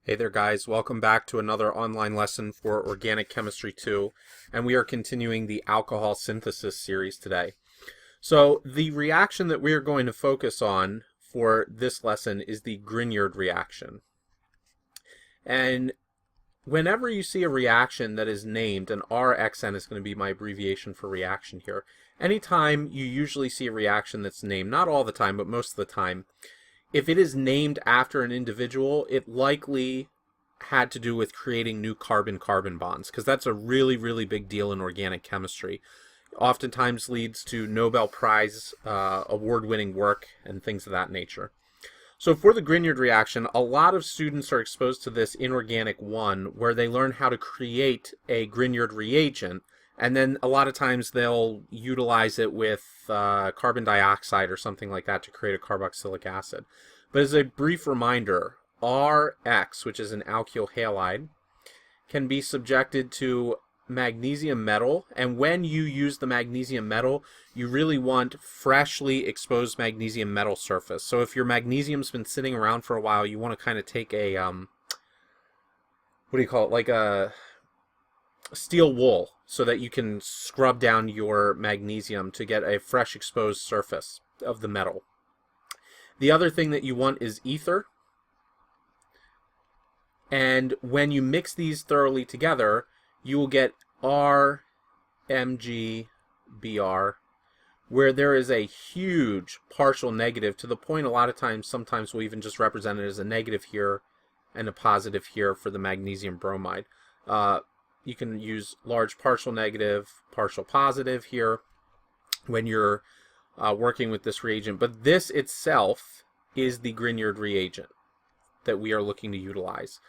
Hey there guys, welcome back to another online lesson for Organic Chemistry 2, and we are continuing the alcohol synthesis series today. So the reaction that we are going to focus on for this lesson is the Grignard reaction. And whenever you see a reaction that is named, and RXN is going to be my abbreviation for reaction here, anytime you usually see a reaction that's named, not all the time, but most of the time, if it is named after an individual, it likely had to do with creating new carbon-carbon bonds, because that's a really, really big deal in organic chemistry. Oftentimes leads to Nobel Prize award-winning work and things of that nature. So for the Grignard reaction, a lot of students are exposed to this in Organic 1, where they learn how to create a Grignard reagent, and then a lot of times they'll utilize it with carbon dioxide or something like that to create a carboxylic acid. But as a brief reminder, RX, which is an alkyl halide, can be subjected to magnesium metal, and when you use the magnesium metal, you really want freshly exposed magnesium metal surface. So if your magnesium's been sitting around for a while, you want to kind of take a, what do you call it, like a steel wool, so that you can scrub down your magnesium to get a fresh exposed surface of the metal. The other thing that you want is ether. And when you mix these thoroughly together, you will get RMgBr, where there is a huge partial negative, to the point a lot of times, sometimes we'll even just represent it as a negative here and a positive here for the magnesium bromide. You can use large partial negative, partial positive here when you're working with this reagent. But this itself is the Grignard reagent that we are looking to utilize.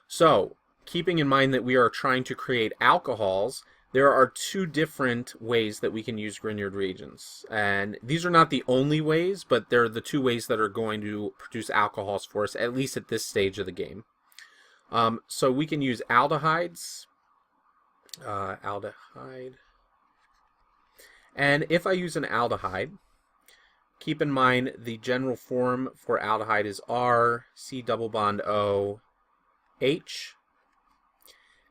So, keeping in mind that we are trying to create alcohols, there are two different ways that we can use Grignard reagents. And these are not the only ways, but they're the two ways that are going to produce alcohols for us, at least at this stage of the game. So we can use aldehydes. Aldehyde. And if I use an aldehyde, keep in mind the general form for aldehyde is R, C double bond O, H.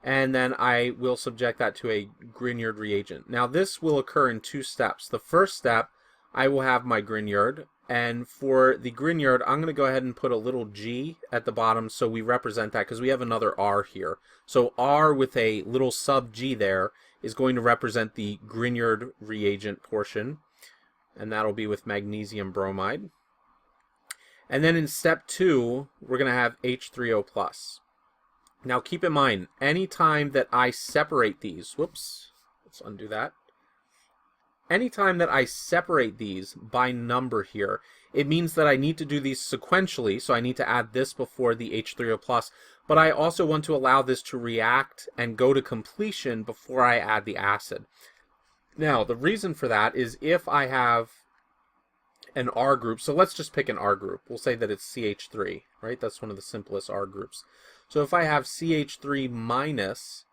And then I will subject that to a Grignard reagent. Now this will occur in two steps. The first step, I will have my Grignard, and for the Grignard, I'm going to go ahead and put a little G at the bottom so we represent that, because we have another R here. So R with a little sub G there is going to represent the Grignard reagent portion, and that'll be with magnesium bromide. And then in step 2, we're going to have H3O+. Now keep in mind, anytime that I separate these, whoops, let's undo that. Anytime that I separate these by number here, it means that I need to do these sequentially, so I need to add this before the H3O+, but I also want to allow this to react and go to completion before I add the acid. Now, the reason for that is if I have an R group, so let's just pick an R group. We'll say that it's CH3, right? That's one of the simplest R groups. So if I have CH3 minus,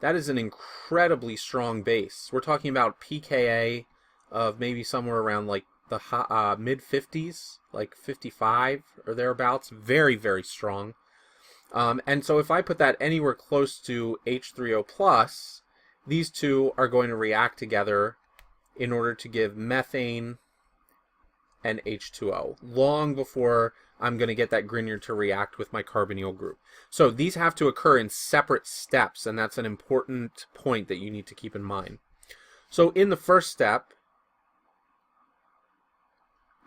that is an incredibly strong base. We're talking about pKa of maybe somewhere around like the mid-50s, like 55 or thereabouts. Very, very strong. And so if I put that anywhere close to H3O+, these two are going to react together in order to give methane and H2O, long before I'm going to get that Grignard to react with my carbonyl group. So these have to occur in separate steps, and that's an important point that you need to keep in mind. So in the first step,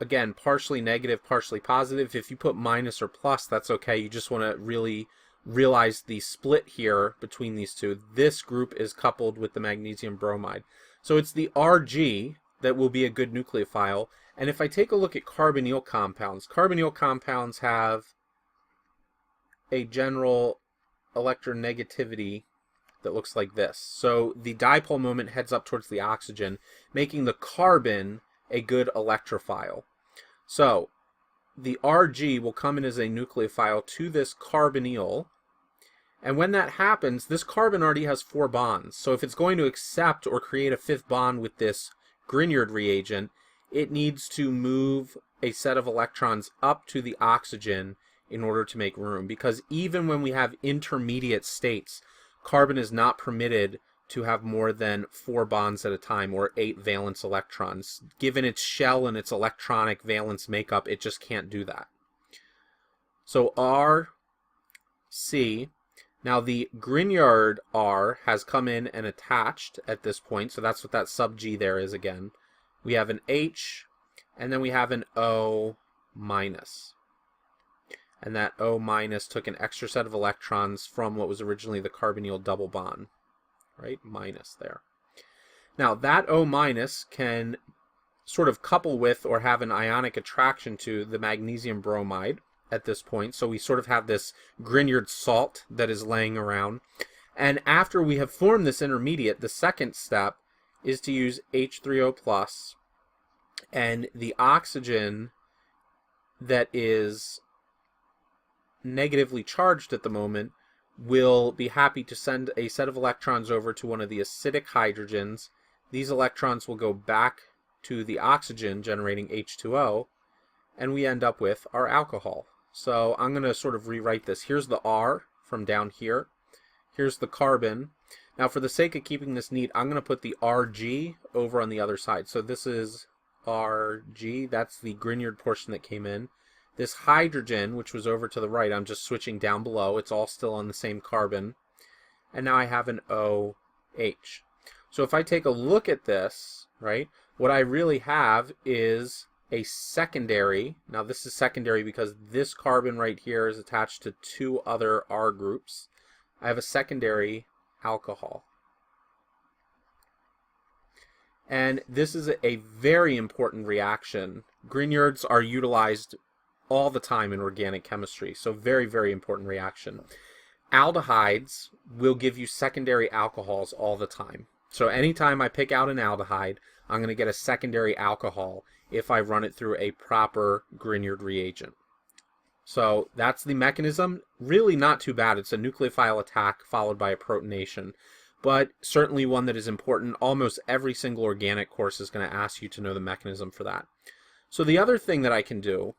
again, partially negative, partially positive. If you put minus or plus, that's okay. You just want to really realize the split here between these two. This group is coupled with the magnesium bromide. So it's the Rg that will be a good nucleophile. And if I take a look at carbonyl compounds have a general electronegativity that looks like this. So the dipole moment heads up towards the oxygen, making the carbon a good electrophile. So the Rg will come in as a nucleophile to this carbonyl, and when that happens, this carbon already has 4 bonds. So if it's going to accept or create a 5th bond with this Grignard reagent, it needs to move a set of electrons up to the oxygen in order to make room, because even when we have intermediate states, carbon is not permitted to have more than 4 bonds at a time, or 8 valence electrons. Given its shell and its electronic valence makeup, it just can't do that. So R, C. Now the Grignard R has come in and attached at this point, so that's what that sub G there is again. We have an H, and then we have an O minus. And that O minus took an extra set of electrons from what was originally the carbonyl double bond, right? Minus there. Now that O minus can sort of couple with or have an ionic attraction to the magnesium bromide at this point. So we sort of have this Grignard salt that is laying around. And after we have formed this intermediate, the second step is to use H3O plus, and the oxygen that is negatively charged at the moment will be happy to send a set of electrons over to one of the acidic hydrogens. These electrons will go back to the oxygen, generating H2O, and we end up with our alcohol. So I'm going to sort of rewrite this. Here's the R from down here. Here's the carbon. Now for the sake of keeping this neat, I'm going to put the Rg over on the other side. So this is Rg, that's the Grignard portion that came in. This hydrogen, which was over to the right, I'm just switching down below. It's all still on the same carbon. And now I have an OH. So if I take a look at this, right, what I really have is a secondary. Now this is secondary because this carbon right here is attached to 2 other R groups. I have a secondary alcohol. And this is a very important reaction. Grignards are utilized all the time in organic chemistry, so very, very important reaction. Aldehydes will give you secondary alcohols all the time. So anytime I pick out an aldehyde, I'm going to get a secondary alcohol if I run it through a proper Grignard reagent. So that's the mechanism. Really not too bad. It's a nucleophile attack followed by a protonation, but certainly one that is important. Almost every single organic course is going to ask you to know the mechanism for that. So the other thing that I can do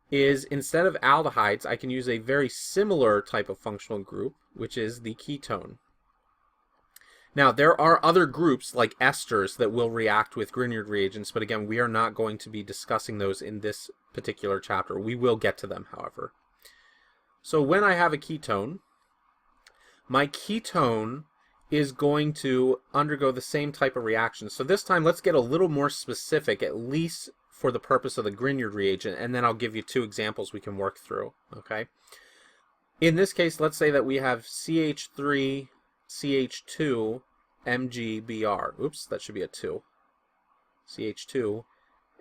is, instead of aldehydes, I can use a very similar type of functional group, which is the ketone. Now, there are other groups like esters that will react with Grignard reagents, but again, we are not going to be discussing those in this particular chapter. We will get to them, however. So when I have a ketone, my ketone is going to undergo the same type of reaction. So this time, let's get a little more specific, at least for the purpose of the Grignard reagent, and then I'll give you 2 examples we can work through, okay? In this case, let's say that we have CH3, CH2, MgBr. Oops, that should be a 2. CH2,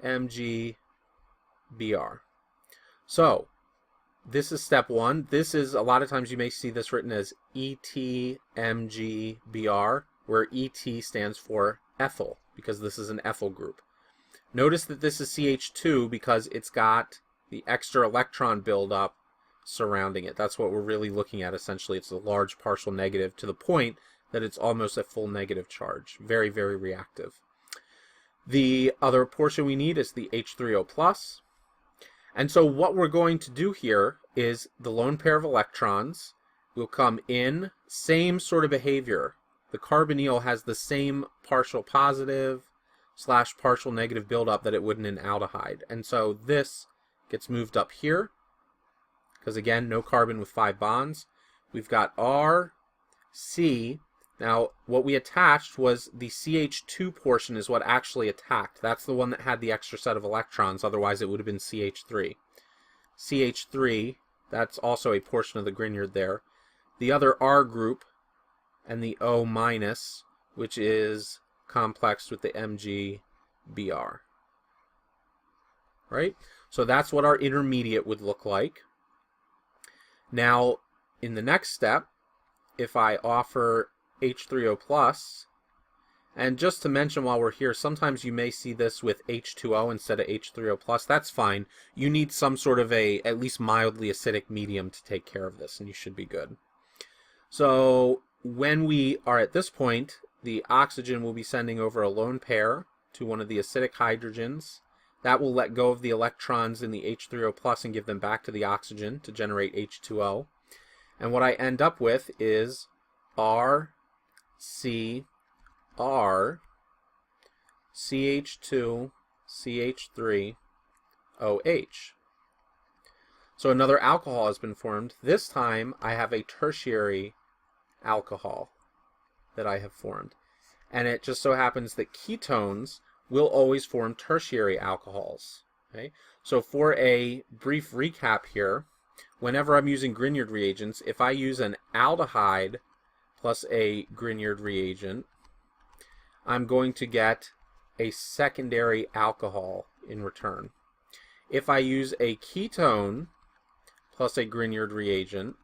MgBr. So, this is step 1. This is, a lot of times you may see this written as ETMgBr, where ET stands for ethyl, because this is an ethyl group. Notice that this is CH2 because it's got the extra electron buildup surrounding it. That's what we're really looking at, essentially. It's a large partial negative to the point that it's almost a full negative charge. Very, very reactive. The other portion we need is the H3O+. And so what we're going to do here is the lone pair of electrons will come in, same sort of behavior. The carbonyl has the same partial positive / partial negative buildup that it would in an aldehyde. And so this gets moved up here, because again, no carbon with 5 bonds. We've got R, C. Now, what we attached was the CH2 portion is what actually attacked. That's the one that had the extra set of electrons, otherwise it would have been CH3. CH3, that's also a portion of the Grignard there. The other R group and the O minus, which is complexed with the MgBr. Right? So that's what our intermediate would look like. Now, in the next step, if I offer H3O+, and just to mention while we're here, sometimes you may see this with H2O instead of H3O+. That's fine. You need some sort of a at least mildly acidic medium to take care of this, and you should be good. So when we are at this point, the oxygen will be sending over a lone pair to one of the acidic hydrogens. That will let go of the electrons in the H3O plus and give them back to the oxygen to generate H2O. And what I end up with is R, C, R, CH2, CH3, OH. So another alcohol has been formed. This time I have a tertiary alcohol that I have formed. And it just so happens that ketones will always form tertiary alcohols. Okay? So for a brief recap here, whenever I'm using Grignard reagents, if I use an aldehyde plus a Grignard reagent, I'm going to get a secondary alcohol in return. If I use a ketone plus a Grignard reagent,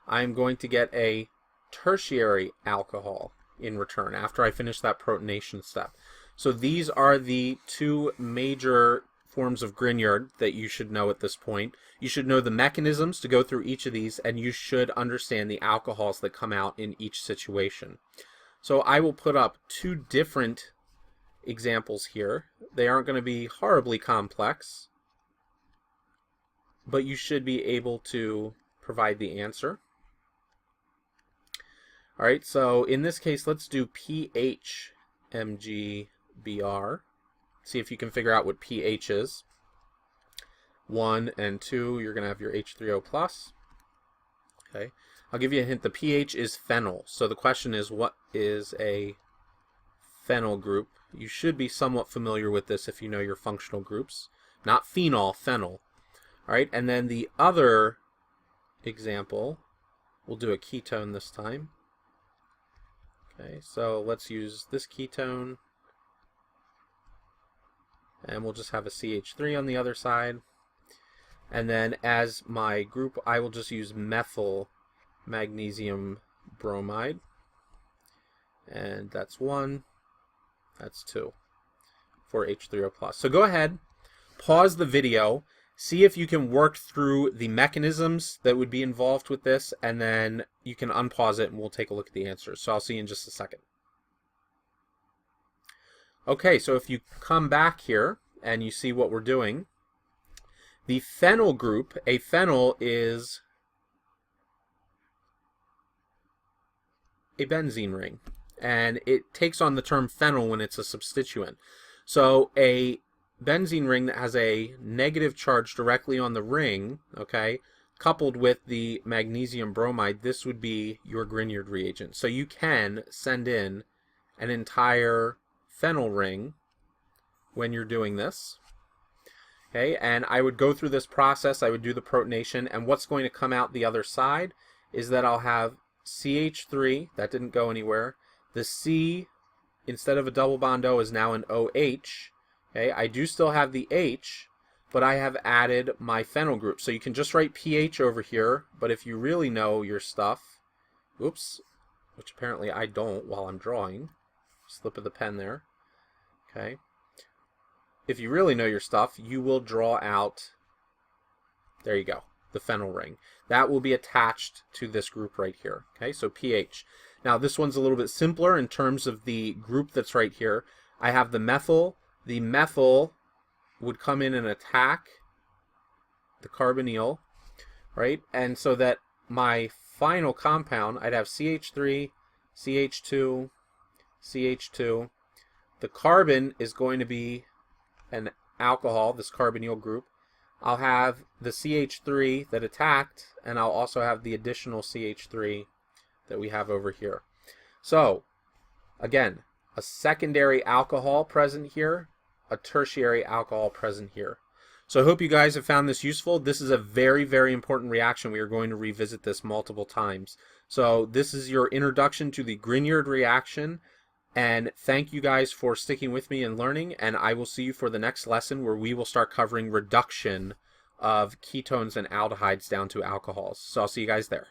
I'm going to get a tertiary alcohol in return after I finish that protonation step. So these are the two major forms of Grignard that you should know at this point. You should know the mechanisms to go through each of these, and you should understand the alcohols that come out in each situation. So I will put up two different examples here. They aren't going to be horribly complex, but you should be able to provide the answer. All right, so in this case, let's do pH MgBr. See if you can figure out what pH is. 1 and 2, you're going to have your H3O plus. Okay, I'll give you a hint. The pH is phenyl. So the question is, what is a phenyl group? You should be somewhat familiar with this if you know your functional groups. Not phenol, phenyl. All right, and then the other example, we'll do a ketone this time. Okay, so let's use this ketone, and we'll just have a CH3 on the other side. And then as my group, I will just use methyl magnesium bromide, and that's 1, that's 2 for H3O plus. So go ahead, pause the video, see if you can work through the mechanisms that would be involved with this, and then you can unpause it and we'll take a look at the answers. So I'll see you in just a second. Okay, so if you come back here and you see what we're doing, the phenyl group, a phenyl is a benzene ring, and it takes on the term phenyl when it's a substituent. So a benzene ring that has a negative charge directly on the ring, okay, coupled with the magnesium bromide, this would be your Grignard reagent. So you can send in an entire phenyl ring when you're doing this. Okay, and I would go through this process, I would do the protonation, and what's going to come out the other side is that I'll have CH3, that didn't go anywhere. The C, instead of a double bond O, is now an OH. Okay, I do still have the H, but I have added my phenyl group. So you can just write pH over here, but if you really know your stuff, oops, which apparently I don't while I'm drawing, slip of the pen there, okay. If you really know your stuff, you will draw out, there you go, the phenyl ring. That will be attached to this group right here, okay, so pH. Now this one's a little bit simpler in terms of the group that's right here. I have the methyl. The methyl would come in and attack the carbonyl, right? And so that my final compound, I'd have CH3, CH2, CH2. The carbon is going to be an alcohol, this carbonyl group. I'll have the CH3 that attacked, and I'll also have the additional CH3 that we have over here. So, again, a secondary alcohol present here, a tertiary alcohol present here. So I hope you guys have found this useful. This is a very, very important reaction. We are going to revisit this multiple times. So this is your introduction to the Grignard reaction. And thank you guys for sticking with me and learning. And I will see you for the next lesson where we will start covering reduction of ketones and aldehydes down to alcohols. So I'll see you guys there.